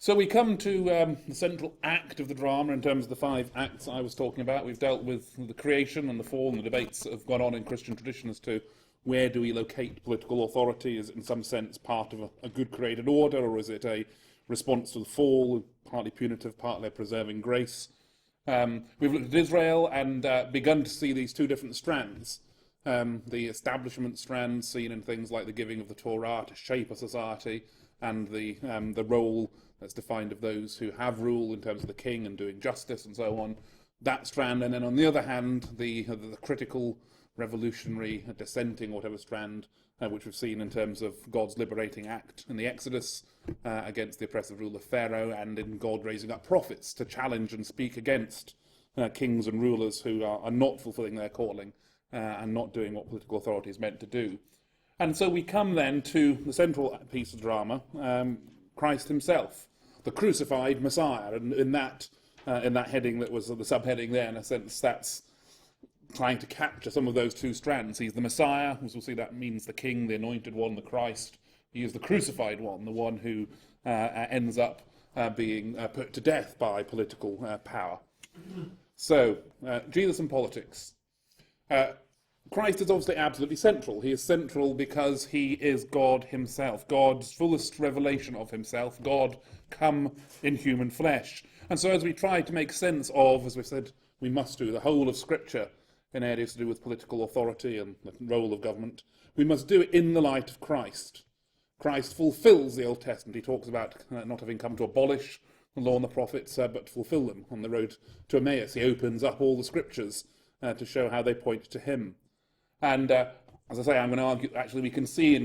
So we come to the central act of the drama in terms of the 5 acts I was talking about. We've dealt with the creation and the fall and the debates that have gone on in Christian tradition as to where do we locate political authority. Is it in some sense part of a good created order, or is it a response to the fall, partly punitive, partly preserving grace? We've looked at Israel and begun to see these 2 different strands. The establishment strand seen in things like the giving of the Torah to shape a society, and the role that's defined of those who have rule in terms of the king and doing justice and so on. That strand, and then on the other hand, the critical, revolutionary, dissenting, whatever strand, which we've seen in terms of God's liberating act in the Exodus against the oppressive rule of Pharaoh, and in God raising up prophets to challenge and speak against kings and rulers who are not fulfilling their calling and not doing what political authority is meant to do. And so we come then to the central piece of drama, Christ himself, the crucified Messiah. And in that heading that was the subheading there, in a sense, that's trying to capture some of those 2 strands. He's the Messiah, as we'll see, that means the King, the anointed one, the Christ. He is the crucified one, the one who ends up being put to death by political power. So, Jesus and politics. Christ is obviously absolutely central. He is central because he is God himself, God's fullest revelation of himself, God come in human flesh. And so as we try to make sense of, as we said, we must do the whole of Scripture in areas to do with political authority and the role of government, we must do it in the light of Christ. Christ fulfills the Old Testament. He talks about not having come to abolish the law and the prophets, but to fulfill them. On the road to Emmaus, he opens up all the Scriptures to show how they point to him. And as I say, I'm going to argue, actually, we can see in